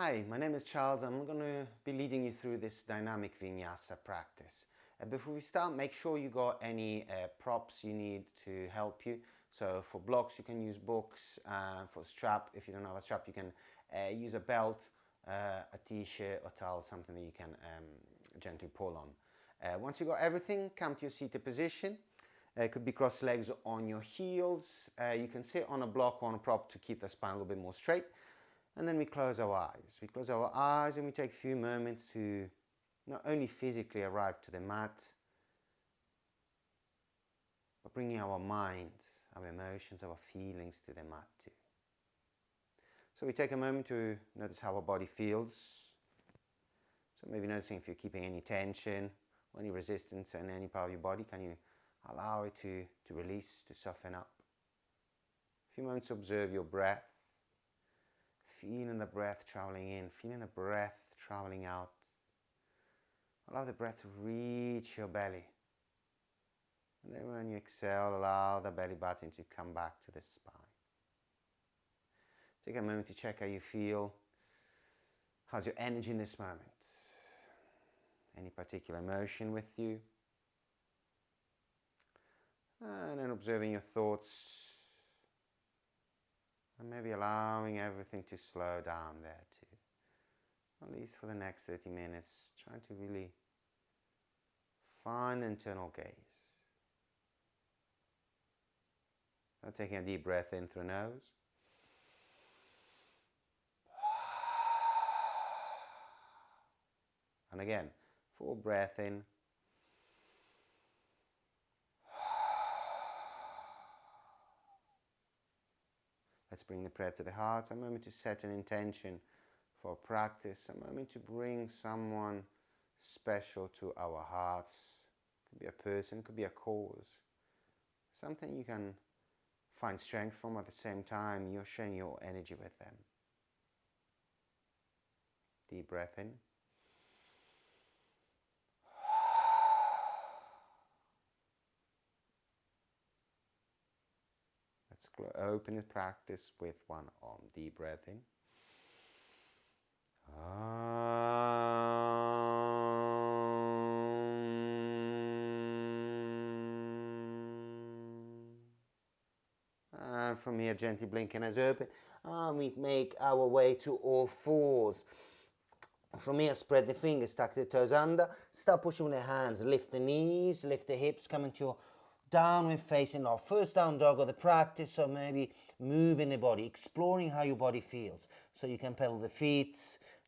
Hi, my name is Charles. I'm going to be leading you through this dynamic vinyasa practice. Before we start, make sure you got any props you need to help you. So for blocks, you can use books. For strap, if you don't have a strap, you can use a belt, a t-shirt or towel, something that you can gently pull on. Once you got everything, come to your seated position. It could be cross legs on your heels. You can sit on a block or on a prop to keep the spine a little bit more straight. And then we close our eyes. We close our eyes and we take a few moments to not only physically arrive to the mat, but bringing our mind, our emotions, our feelings to the mat too. So we take a moment to notice how our body feels. So maybe noticing if you're keeping any tension or any resistance in any part of your body. Can you allow it to release, to soften up? A few moments to observe your breath. Feeling the breath traveling in, feeling the breath traveling out. Allow the breath to reach your belly. And then when you exhale, allow the belly button to come back to the spine. Take a moment to check how you feel. How's your energy in this moment? Any particular emotion with you? And then observing your thoughts. And maybe allowing everything to slow down there too. At least for the next 30 minutes, trying to really find internal gaze. Now taking a deep breath in through the nose. And again, full breath in. Let's bring the prayer to the heart. A moment to set an intention for practice. A moment to bring someone special to our hearts. It could be a person, it could be a cause. Something you can find strength from at the same time. You're sharing your energy with them. Deep breath in. Let's open the practice with one arm. Deep breath in. And from here, gently blinking eyes open. And we make our way to all fours. From here, spread the fingers, tuck the toes under. Start pushing with the hands. Lift the knees, lift the hips, come into your downward facing dog. First down dog of the practice, so maybe moving the body, exploring how your body feels. So you can pedal the feet,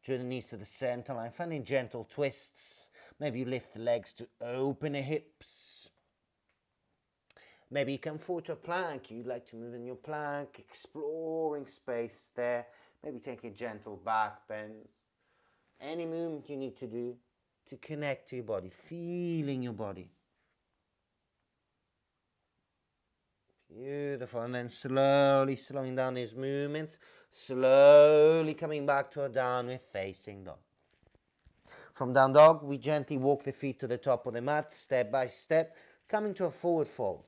draw the knees to the center line, finding gentle twists. Maybe you lift the legs to open the hips. Maybe you come forward to a plank. You'd like to move in your plank, exploring space there. Maybe take a gentle back bend. Any movement you need to do to connect to your body, feeling your body. Beautiful. And then slowly slowing down these movements, slowly coming back to a downward facing dog. From down dog, we gently walk the feet to the top of the mat, step by step, coming to a forward fold.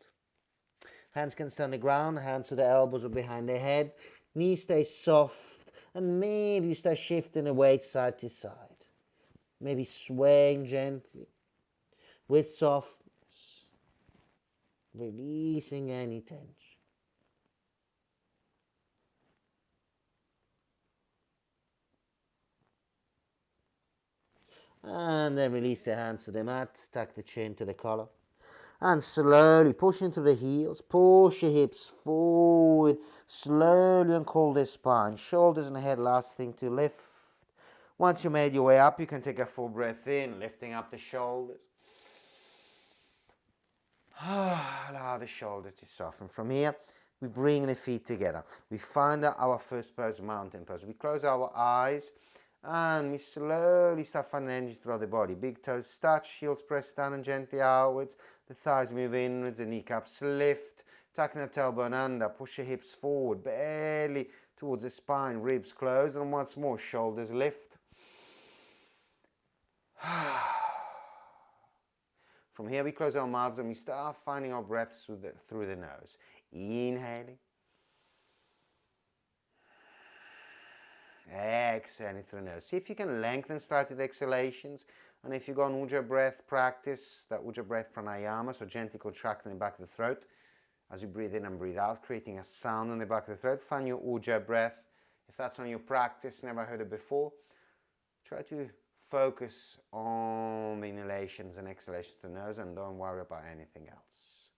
Hands can stay on the ground, hands to the elbows or behind the head. Knees stay soft, and maybe you start shifting the weight side to side. Maybe swaying gently with softness, releasing any tension. And then release the hands to the mat, tuck the chin to the collar. And slowly push into the heels, push your hips forward, slowly uncurl the spine, shoulders and head last thing to lift. Once you made your way up, you can take a full breath in, lifting up the shoulders. Allow the shoulders to soften. From here, we bring the feet together. We find our first pose, mountain pose. We close our eyes and we slowly start finding energy throughout the body. Big toes touch, heels press down and gently outwards. The thighs move inwards, the kneecaps lift. Tucking the tailbone under, push your hips forward, barely towards the spine, ribs closed, and once more, shoulders lift. From here, we close our mouths and we start finding our breath through the nose. Inhaling. Exhaling through the nose. See if you can lengthen started exhalations. And if you go on Ujjayi breath practice, that Ujjayi breath pranayama, so gently contracting the back of the throat as you breathe in and breathe out, creating a sound in the back of the throat. Find your Ujjayi breath. If that's on your practice, never heard it before, try to focus on the inhalations and exhalations to the nose and don't worry about anything else.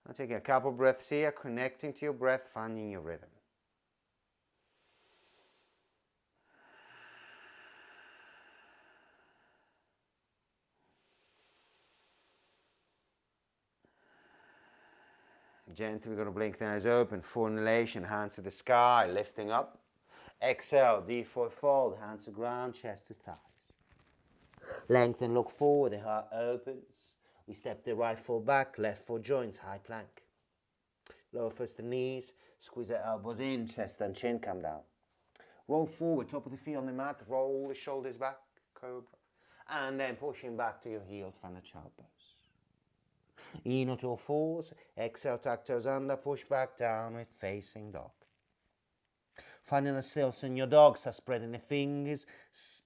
Now take a couple breaths here, connecting to your breath, finding your rhythm. Gently, we're going to blink the eyes open. Full inhalation, hands to the sky, lifting up. Exhale, deep forward fold, hands to ground, chest to thighs. Lengthen, look forward, the heart opens. We step the right foot back, left foot joints, high plank. Lower first the knees, squeeze the elbows in, chest and chin come down. Roll forward, top of the feet on the mat, roll the shoulders back, cobra. And then pushing back to your heels, find the child pose. In to all fours, exhale, tuck toes under, push back, downward facing dog. Finding a stillness in your dog, start spreading the fingers,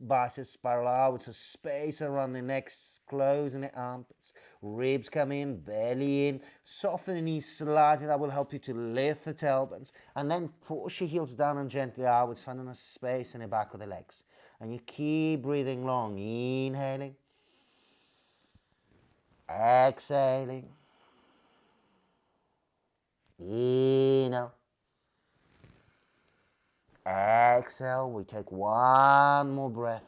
biceps spiral out, so space around the neck, closing the armpits, ribs come in, belly in, soften the knees slightly, that will help you to lift the tailbones, and then push your heels down and gently outwards, finding a space in the back of the legs. And you keep breathing long, inhaling, exhaling, inhale, exhale. We take one more breath.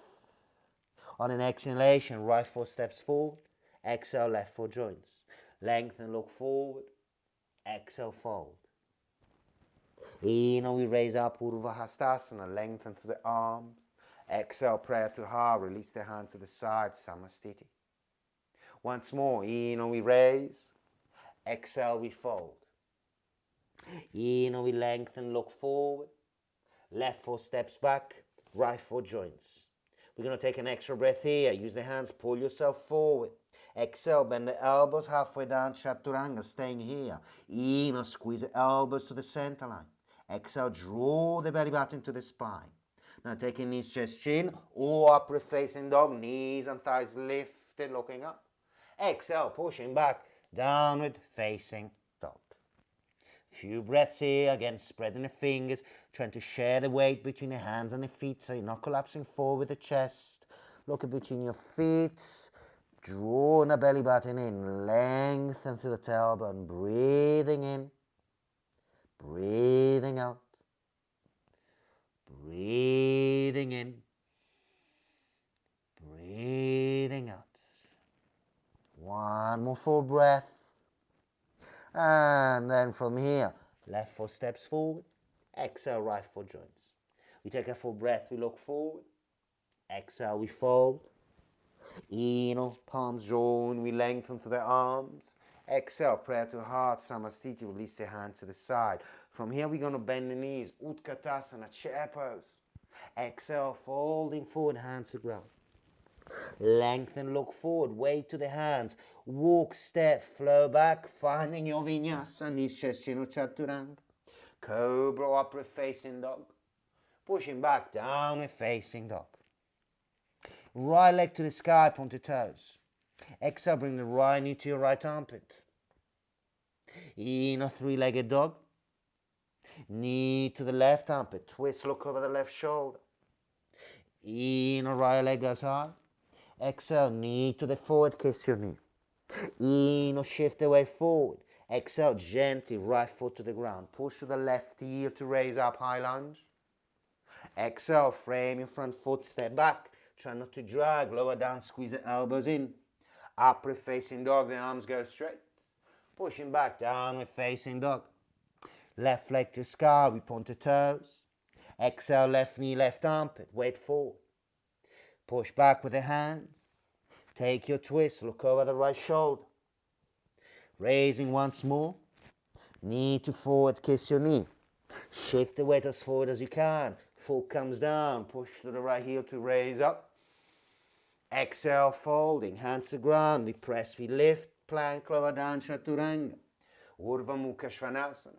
On an exhalation, right foot steps forward, exhale, left foot joints. Lengthen, look forward, exhale, fold. Inhale, we raise up, Urdhva Hastasana, lengthen through the arms. Exhale, prayer to heart, release the hands to the side, Samastiti. Once more, inhale, we raise, exhale, we fold. Inhale, we lengthen, look forward, left foot steps back, right foot joints. We're going to take an extra breath here. Use the hands, pull yourself forward. Exhale, bend the elbows halfway down, Chaturanga, staying here. Inhale, squeeze the elbows to the center line. Exhale, draw the belly button to the spine. Now taking knees, chest, chin, or upward facing dog, knees and thighs lifted, looking up. Exhale, pushing back, downward facing dog. Few breaths here, again spreading the fingers, trying to share the weight between the hands and the feet so you're not collapsing forward with the chest. Look between your feet, draw the belly button in, lengthen through the tailbone, breathing in, breathing out, breathing in, breathing out. One more full breath. And then from here, left foot steps forward, exhale, right foot joints. We take a full breath, we look forward, exhale, we fold. Inhale, palms join, we lengthen through the arms. Exhale, prayer to heart, Samastiti, release the hands to the side. From here, we're going to bend the knees, Utkatasana, chair pose. Exhale, folding forward, hands to ground. Lengthen, look forward, weight to the hands. Walk, step, flow back, finding your vinyasa, knees, chest, chin, chaturanga. Cobra, upward facing dog. Pushing back, downward facing dog. Right leg to the sky, point to toes. Exhale, bring the right knee to your right armpit. Inhale, three-legged dog. Knee to the left armpit. Twist, look over the left shoulder. Inhale, right leg goes high. Exhale, knee to the forward, kiss your knee. Inhale, shift the weight forward. Exhale, gently, right foot to the ground. Push to the left heel to raise up, high lunge. Exhale, frame your front foot, step back. Try not to drag, lower down, squeeze the elbows in. Upward facing dog, the arms go straight. Pushing back, downward facing dog. Left leg to sky, we point to toes. Exhale, left knee, left armpit, weight forward. Push back with the hands. Take your twist, look over the right shoulder. Raising once more. Knee to forward, kiss your knee. Shift the weight as forward as you can. Foot comes down, push to the right heel to raise up. Exhale, folding, hands to ground. We press, we lift, plank, lower down, Chaturanga. Urdhva Mukha Svanasana.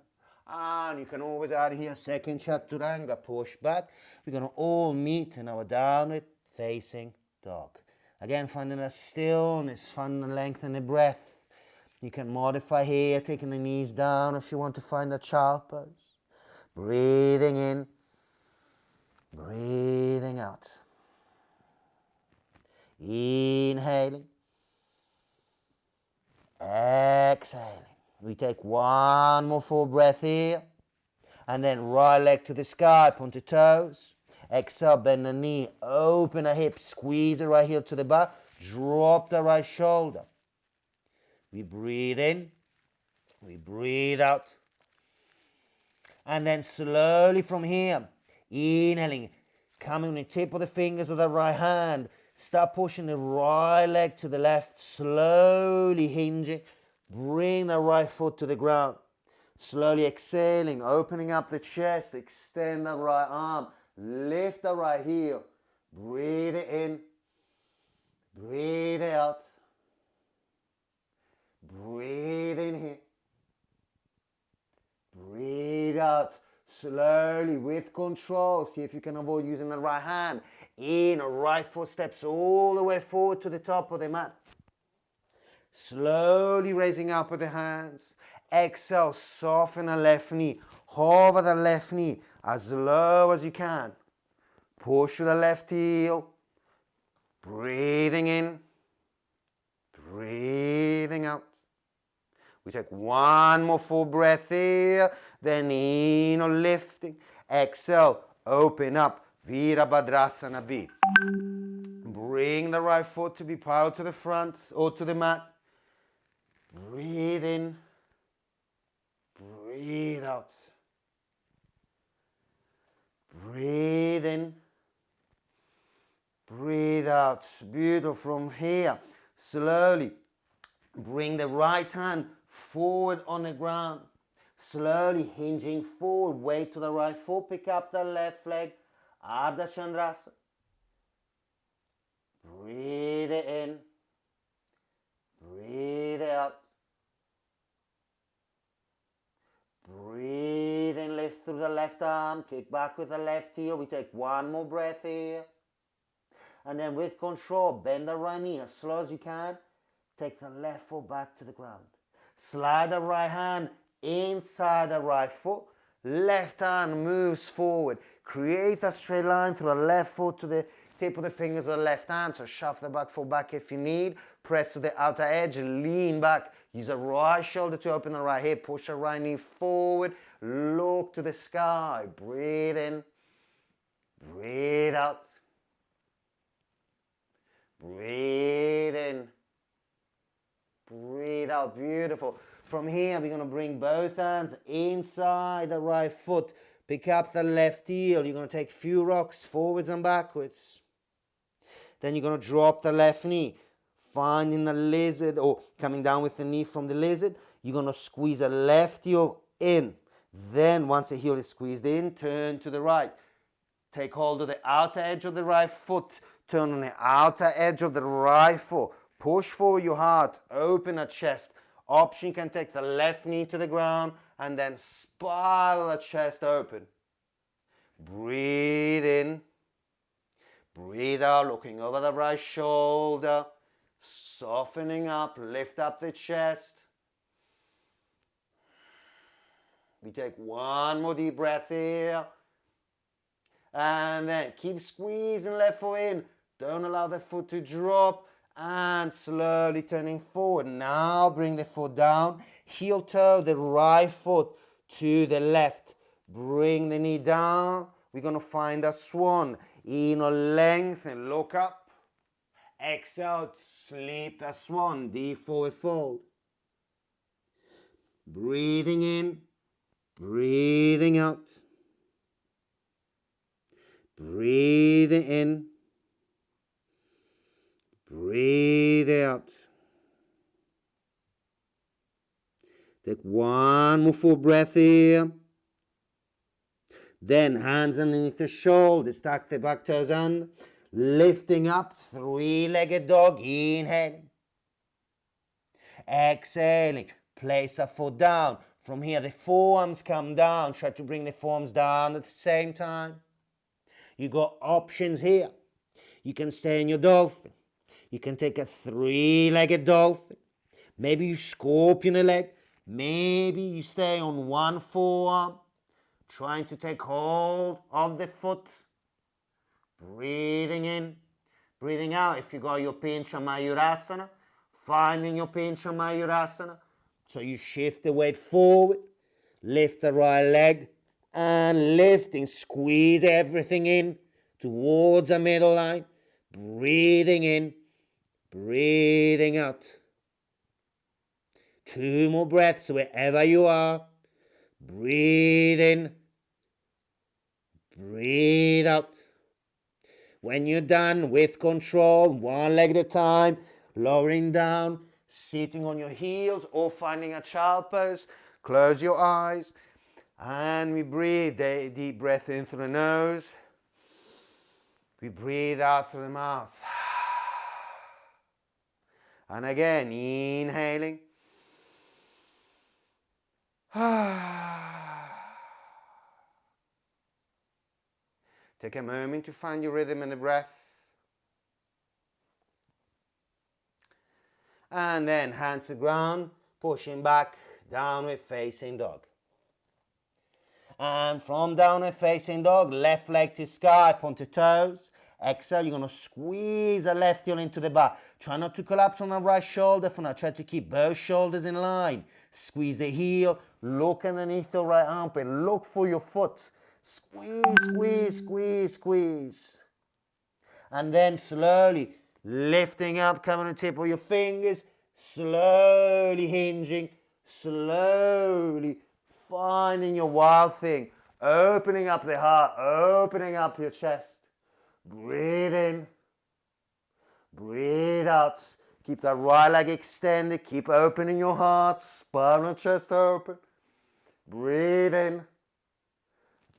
And you can always add here second chaturanga, push back. We're going to all meet in our downward facing dog. Again, finding a stillness, finding the length in the breath. You can modify here, taking the knees down if you want to find a child pose. Breathing in, breathing out. Inhaling, exhaling. We take one more full breath here. And then right leg to the sky, point the toes. Exhale, bend the knee, open the hip, squeeze the right heel to the back. Drop the right shoulder. We breathe in, we breathe out. And then slowly from here, inhaling, coming with the tip of the fingers of the right hand. Start pushing the right leg to the left, slowly hinging. Bring the right foot to the ground. Slowly exhaling, opening up the chest, extend the right arm, lift the right heel. Breathe it in, breathe it out. Breathe in here. Breathe out. Slowly, with control, see if you can avoid using the right hand. In, right foot steps all the way forward to the top of the mat. Slowly raising up with the hands. Exhale, soften the left knee. Hover the left knee as low as you can. Push the left heel. Breathing in. Breathing out. We take one more full breath here. Then in or lifting. Exhale, open up. Virabhadrasana B. Bring the right foot to be parallel to the front or to the mat. Breathe in. Breathe out. Breathe in. Breathe out. Beautiful. From here, slowly bring the right hand forward on the ground. Slowly hinging forward. Weight to the right foot. Pick up the left leg. Ardha Chandrasana. Breathe it in. Breathe it out. Breathe in, lift through the left arm, kick back with the left heel. We take one more breath here. And then with control, bend the right knee as slow as you can. Take the left foot back to the ground. Slide the right hand inside the right foot. Left hand moves forward. Create a straight line through the left foot to the tip of the fingers of the left hand. So shove the back foot back if you need. Press to the outer edge, lean back. Use the right shoulder to open the right hip. Push the right knee forward. Look to the sky. Breathe in. Breathe out. Breathe in. Breathe out. Beautiful. From here, we're going to bring both hands inside the right foot. Pick up the left heel. You're going to take a few rocks forwards and backwards. Then you're going to drop the left knee. Finding the lizard or coming down with the knee from the lizard. You're going to squeeze the left heel in. Then once the heel is squeezed in, turn to the right. Take hold of the outer edge of the right foot. Turn on the outer edge of the right foot. Push forward your heart. Open the chest. Option, you can take the left knee to the ground and then spiral the chest open. Breathe in. Breathe out, looking over the right shoulder. Softening up, lift up the chest. We take one more deep breath here. And then keep squeezing left foot in. Don't allow the foot to drop. And slowly turning forward. Now bring the foot down. Heel toe, the right foot to the left. Bring the knee down. We're going to find a swan. Inner lengthen, look up. Exhale, sleep the swan, deep forward fold. Breathing in, breathing out. Breathing in, breathe out. Take one more full breath here. Then hands underneath the shoulders, tuck the back toes under. Lifting up, three-legged dog, inhaling. Exhaling, place a foot down. From here, the forearms come down. Try to bring the forearms down at the same time. You got options here. You can stay in your dolphin. You can take a three-legged dolphin. Maybe you scorpion a leg. Maybe you stay on one forearm, trying to take hold of the foot. Breathing in, breathing out. If you got your Pincha Mayurasana, finding your Pincha Mayurasana. So you shift the weight forward, lift the right leg, and lifting, squeeze everything in towards the middle line. Breathing in, breathing out. 2 more breaths wherever you are. Breathe in, breathe out. When you're done with control, one leg at a time, lowering down, sitting on your heels or finding a child pose. Close your eyes and we breathe. Deep breath in through the nose. We breathe out through the mouth. And again, inhaling. Take a moment to find your rhythm in the breath. And then hands to ground, pushing back, downward facing dog. And from downward facing dog, left leg to sky, point to toes. Exhale, you're going to squeeze the left heel into the back. Try not to collapse on the right shoulder for now. Try to keep both shoulders in line. Squeeze the heel, look underneath the right armpit, look for your foot. Squeeze, squeeze, squeeze, squeeze. And then slowly lifting up, coming to the tip of your fingers, slowly hinging, slowly finding your wild thing, opening up the heart, opening up your chest. Breathe in, breathe out. Keep that right leg extended, keep opening your heart, spine and chest open. Breathe in,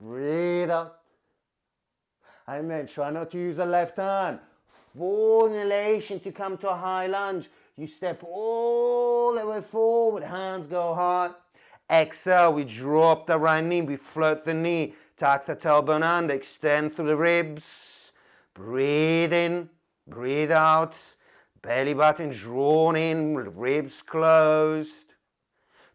breathe out. And then try not to use the left hand. Full inhalation to come to a high lunge. You step all the way forward, hands go high. Exhale, we drop the right knee, we float the knee. Tuck the tailbone under, extend through the ribs. Breathe in, breathe out. Belly button drawn in, ribs closed.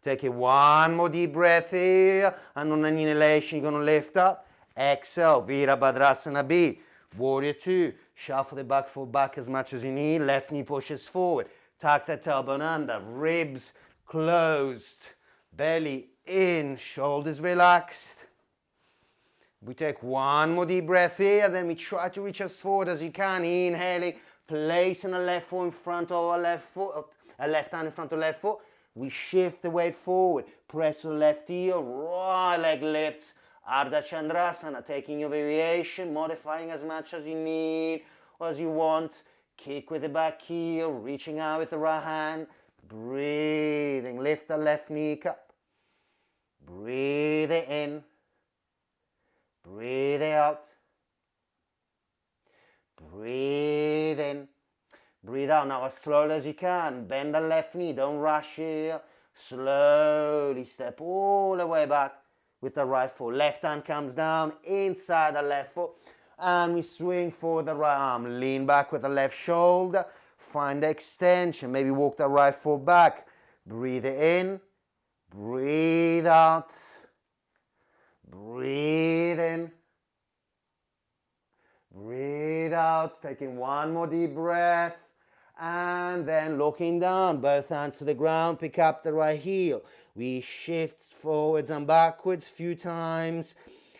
Take it one more deep breath here. And on an inhalation, you're going to lift up. Exhale, Virabhadrasana B. Warrior 2. Shuffle the back foot back as much as you need. Left knee pushes forward. Tuck the tailbone under. Ribs closed. Belly in. Shoulders relaxed. We take one more deep breath here. Then we try to reach as forward as you can. Inhaling. Placing the left foot in front of our left foot. Left hand in front of left foot. We shift the weight forward. Press the left heel. Right leg lifts. Ardha Chandrasana, taking your variation, modifying as much as you need or as you want. Kick with the back heel, reaching out with the right hand. Breathing, lift the left knee up. Breathe it in. Breathe it out. Breathe in. Breathe out. Now as slowly as you can. Bend the left knee, don't rush here. Slowly step all the way back. With the right foot. Left hand comes down inside the left foot. And we swing forward the right arm. Lean back with the left shoulder. Find the extension. Maybe walk the right foot back. Breathe in. Breathe out. Breathe in. Breathe out. Taking one more deep breath. And then looking down. Both hands to the ground. Pick up the right heel. We shift forwards and backwards a few times,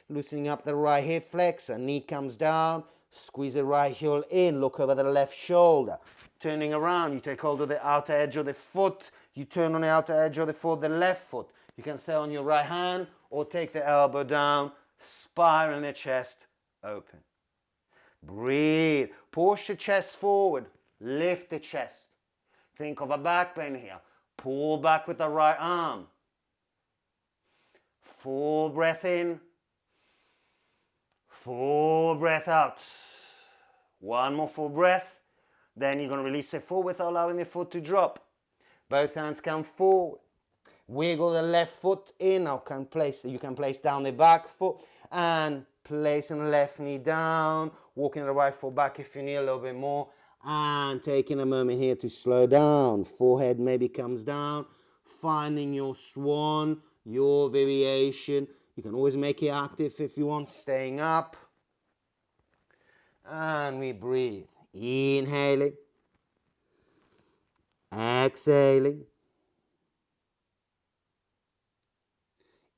loosening up the right hip flexor. Knee comes down, squeeze the right heel in, look over the left shoulder. Turning around, you take hold of the outer edge of the foot, you turn on the outer edge of the foot, the left foot. You can stay on your right hand or take the elbow down, spiral the chest open. Breathe, push the chest forward, lift the chest. Think of a back bend here. Pull back with the right arm. Full breath in. Full breath out. One more full breath. Then you're going to release the foot without allowing the foot to drop. Both hands come forward. Wiggle the left foot in. You can place down the back foot and placing the left knee down, walking the right foot back if you need a little bit more, and taking a moment here to slow down. Forehead maybe comes down, finding your swan, your variation. You can always make it active if you want, staying up. And we breathe. Inhaling, exhaling.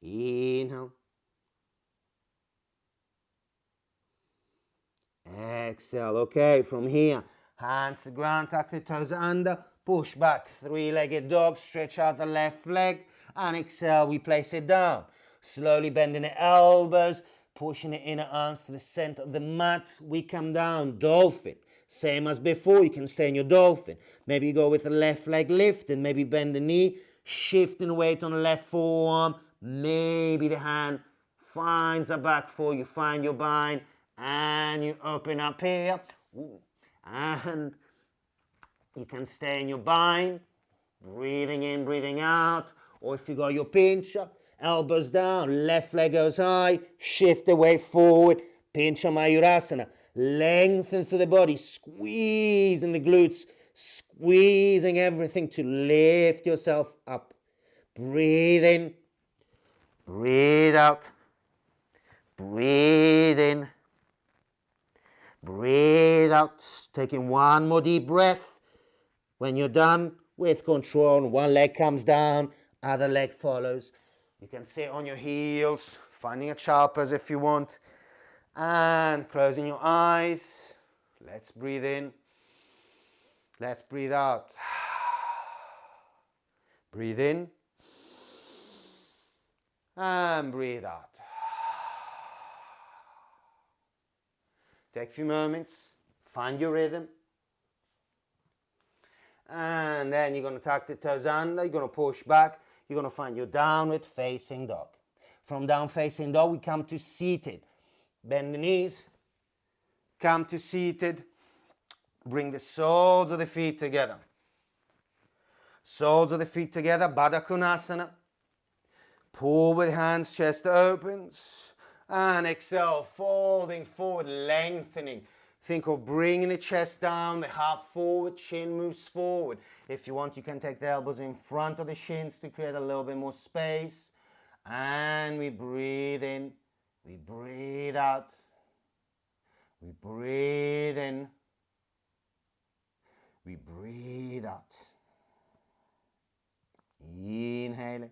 Inhale. Exhale. Okay, from here, hands to ground, tuck the toes under, push back, three-legged dog, stretch out the left leg, and exhale, we place it down. Slowly bending the elbows, pushing the inner arms to the center of the mat. We come down, dolphin. Same as before, you can stay in your dolphin. Maybe you go with the left leg lift and maybe bend the knee, shifting weight on the left forearm. Maybe the hand finds a back foot, you find your bind, and you open up here. And you can stay in your bind, breathing in, breathing out. Or if you got your pincher, elbows down, left leg goes high, shift the weight forward, pincher mayurasana. Lengthen through the body, squeezing the glutes, squeezing everything to lift yourself up. Breathe in, breathe out, breathe in, breathe out. Taking one more deep breath. When you're done, with control, one leg comes down, other leg follows. You can sit on your heels, finding a child pose if you want, and closing your eyes. Let's breathe in. Let's breathe out. Breathe in and breathe out. Take a few moments, find your rhythm. And then you're going to tuck the toes under, you're going to push back, you're going to find your downward facing dog. From down facing dog, we come to seated. Bend the knees, come to seated, bring the soles of the feet together. Soles of the feet together, Baddha Konasana. Pull with hands, chest opens, and exhale, folding forward, lengthening. Think of bringing the chest down, the heart forward, chin moves forward. If you want, you can take the elbows in front of the shins to create a little bit more space. And we breathe in, we breathe out, we breathe in, we breathe out. Inhaling,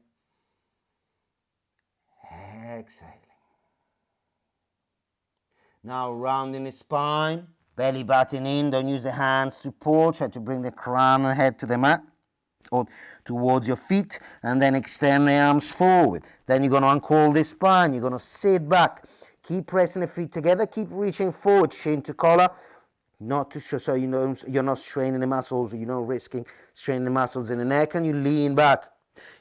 exhaling. Now rounding the spine, belly button in, don't use the hands to pull, try to bring the crown and head to the mat or towards your feet, and then extend the arms forward. Then you're going to uncoil the spine, you're going to sit back, keep pressing the feet together, keep reaching forward, shin to collar, not to so you know you're not straining the muscles, you're not risking straining the muscles in the neck, and you lean back.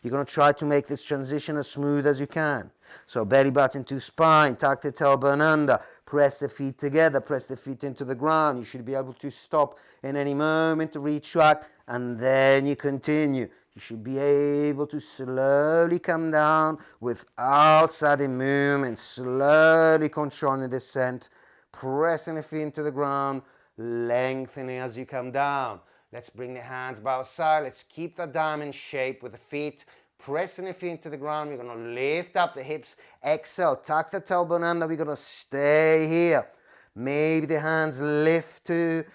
You're going to try to make this transition as smooth as you can. So belly button to spine, tuck the tailbone under, press the feet together, press the feet into the ground. You should be able to stop in any moment, retract, and then you continue. You should be able to slowly come down without sudden movement, slowly controlling the descent, pressing the feet into the ground, lengthening as you come down. Let's bring the hands by our side. Let's keep the diamond shape with the feet, pressing the feet into the ground. We're going to lift up the hips. Exhale, tuck the tailbone under. We're going to stay here. Maybe the hands lift to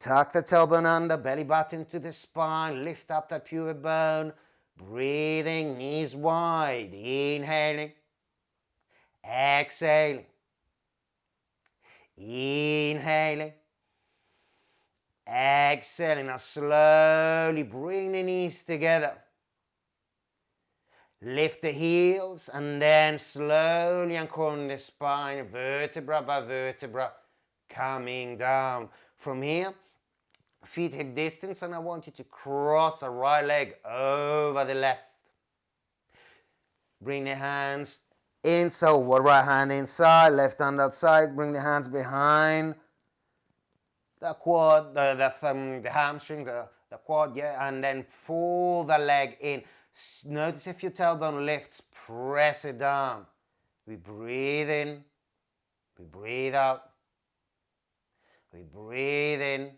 tuck the tailbone under, belly button to the spine, lift up that pubic bone. Breathing, knees wide. Inhaling, exhaling, inhaling, exhaling. Now slowly bring the knees together. Lift the heels and then slowly uncoiling the spine, vertebra by vertebra, coming down. From here, feet hip distance, and I want you to cross the right leg over the left. Bring the hands inside, right hand inside, left hand outside. Bring the hands behind the quad, the hamstring, the quad, yeah, and then pull the leg in. Notice if your tailbone lifts, press it down. We breathe in, we breathe out, we breathe in,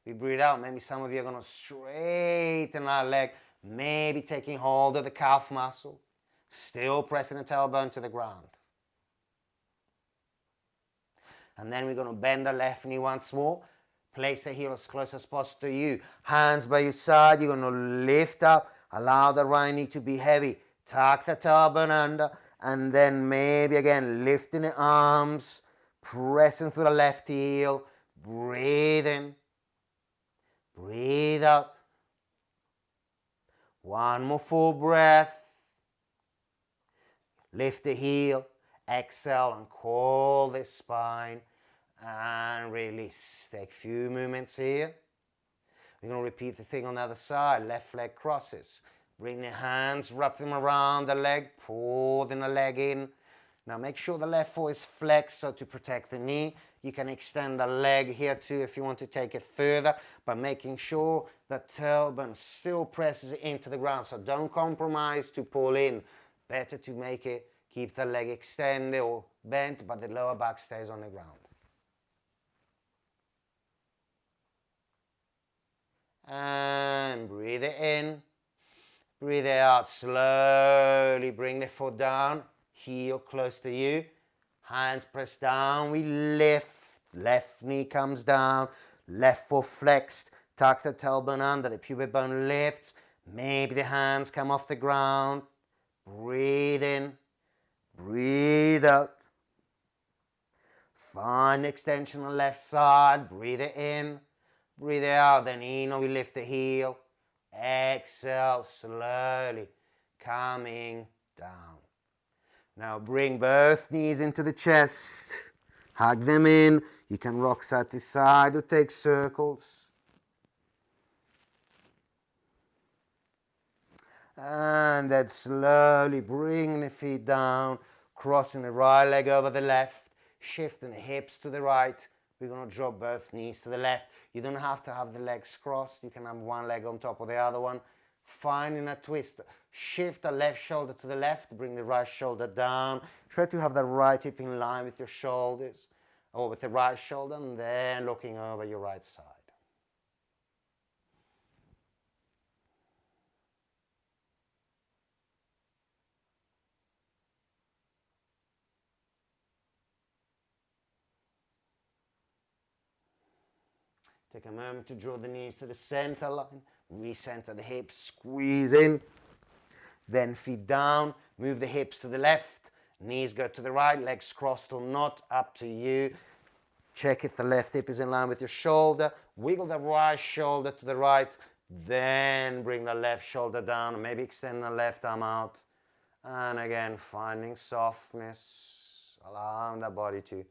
we breathe out. Maybe some of you are going to straighten that leg, maybe taking hold of the calf muscle, still pressing the tailbone to the ground. And then we're going to bend the left knee once more. Place the heel as close as possible to you. Hands by your side. You're going to lift up. Allow the right knee to be heavy. Tuck the tailbone under. And then maybe again lifting the arms. Pressing through the left heel. Breathe in. Breathe out. One more full breath. Lift the heel. Exhale and call the spine. And release. Take a few movements here. We're going to repeat the thing on the other side. Left leg crosses. Bring the hands, wrap them around the leg, pull the leg in. Now make sure the left foot is flexed so to protect the knee. You can extend the leg here too if you want to take it further, but making sure the tailbone still presses into the ground. So don't compromise to pull in. Better to make it, keep the leg extended or bent, but the lower back stays on the ground. And breathe it in, breathe it out. Slowly bring the foot down, heel close to you, hands press down. We lift, left knee comes down, left foot flexed, tuck the tailbone under, the pubic bone lifts, maybe the hands come off the ground. Breathe in, breathe out. Find extension on the left side, breathe it in. Breathe out, then in, we lift the heel. Exhale, slowly coming down. Now bring both knees into the chest. Hug them in. You can rock side to side or take circles. And then slowly bring the feet down, crossing the right leg over the left, shifting the hips to the right. We're going to drop both knees to the left. You don't have to have the legs crossed. You can have one leg on top of the other one. Finding a twist. Shift the left shoulder to the left. Bring the right shoulder down. Try to have the right hip in line with your shoulders or with the right shoulder, and then looking over your right side. Take a moment to draw the knees to the center line. Recenter the hips, squeeze in. Then feet down, move the hips to the left. Knees go to the right, legs crossed or not, up to you. Check if the left hip is in line with your shoulder. Wiggle the right shoulder to the right. Then bring the left shoulder down. Maybe extend the left arm out. And again, finding softness. Allowing the body to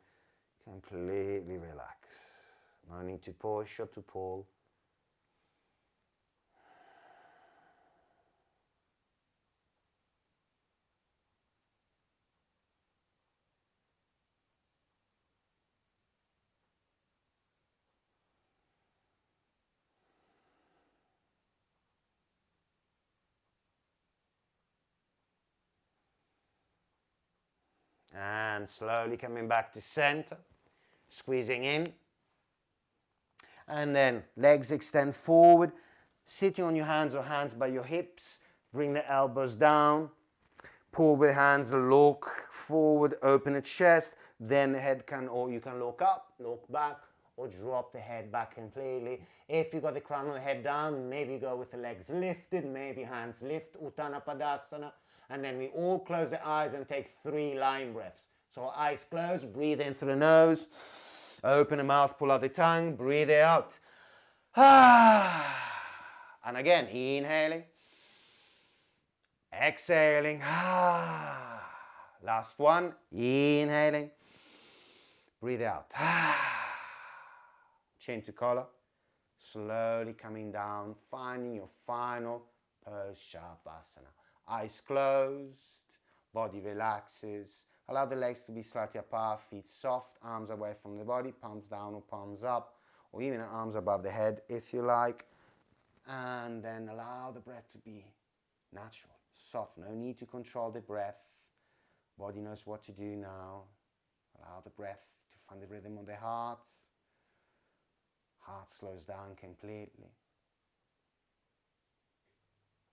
completely relax. No need to push or to pull. And slowly coming back to center, squeezing in. And then legs extend forward, sitting on your hands or hands by your hips. Bring the elbows down, pull with hands, look forward, open the chest. Then the head can, or you can look up, look back, or drop the head back completely. If you got the crown of the head down, maybe go with the legs lifted, maybe hands lift, Uttana Padasana. And then we all close the eyes and take 3 line breaths. So eyes closed, breathe in through the nose, open the mouth, pull out the tongue, breathe it out. And again, inhaling, exhaling. Last one, inhaling, breathe out. Chin to collar, slowly coming down, finding your final pose, Shavasana. Eyes closed, body relaxes. Allow the legs to be slightly apart, feet soft, arms away from the body, palms down or palms up, or even arms above the head if you like. And then allow the breath to be natural, soft, no need to control the breath. Body knows what to do now. Allow the breath to find the rhythm of the heart. Heart slows down completely.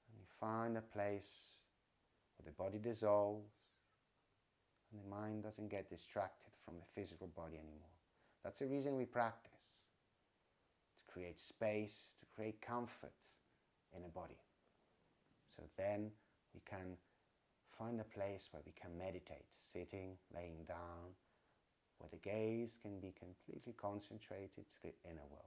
And you find a place where the body dissolves and the mind doesn't get distracted from the physical body anymore. That's the reason we practice. To create space, to create comfort in a body. So then we can find a place where we can meditate, sitting, laying down, where the gaze can be completely concentrated to the inner world.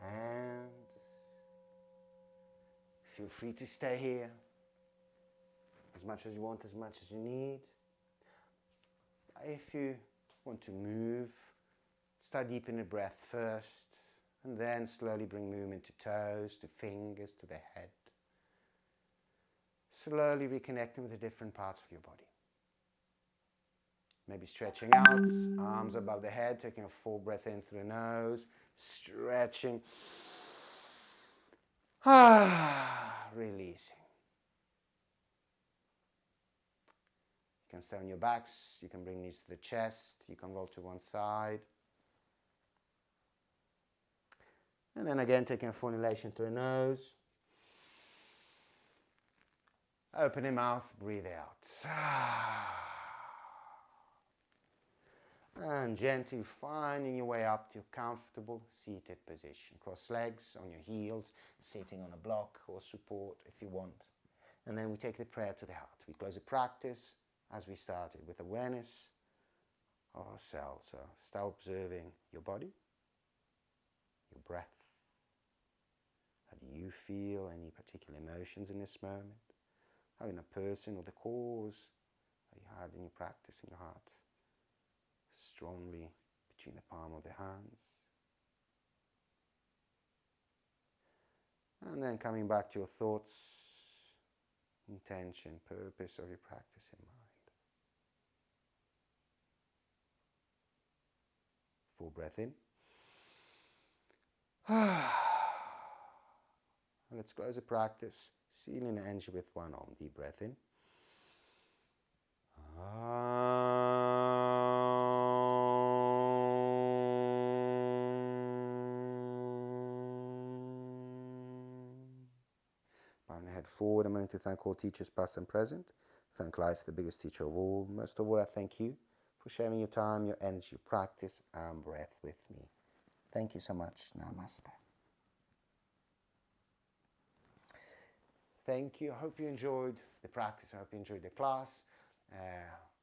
And feel free to stay here as much as you want, as much as you need. If you want to move, start deep in the breath first, and then slowly bring movement to toes, to fingers, to the head. Slowly reconnecting with the different parts of your body. Maybe stretching out, arms above the head, taking a full breath in through the nose, stretching. Releasing. You can stay on your backs, you can bring knees to the chest, you can roll to one side. And then again, taking a full inhalation through the nose. Open the mouth, breathe out. And gently finding your way up to your comfortable seated position. Cross legs on your heels, sitting on a block or support if you want. And then we take the prayer to the heart. We close the practice as we started with awareness of ourselves. So start observing your body, your breath. How do you feel? Any particular emotions in this moment? How in a person or the cause that you had in your practice in your heart strongly between the palm of the hands. And then coming back to your thoughts, intention, purpose of your practice in mind. Full breath in. Let's close the practice, sealing the energy with one arm. Deep breath in. Bowing the head forward, I'm going to thank all teachers past and present. Thank life, the biggest teacher of all. Most of all, I thank you for sharing your time, your energy, your practice and breath with me. Thank you so much. Namaste. Thank you. I hope you enjoyed the practice. I hope you enjoyed the class.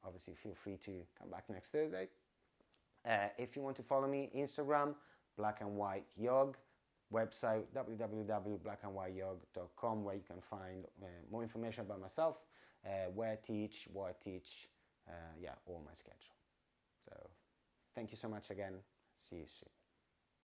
Obviously, feel free to come back next Thursday. If you want to follow me, Instagram, BlackAndwhiteYog, website, www.blackandwhiteyog.com, where you can find more information about myself, where I teach, what I teach, all my schedule. So thank you so much again. See you soon.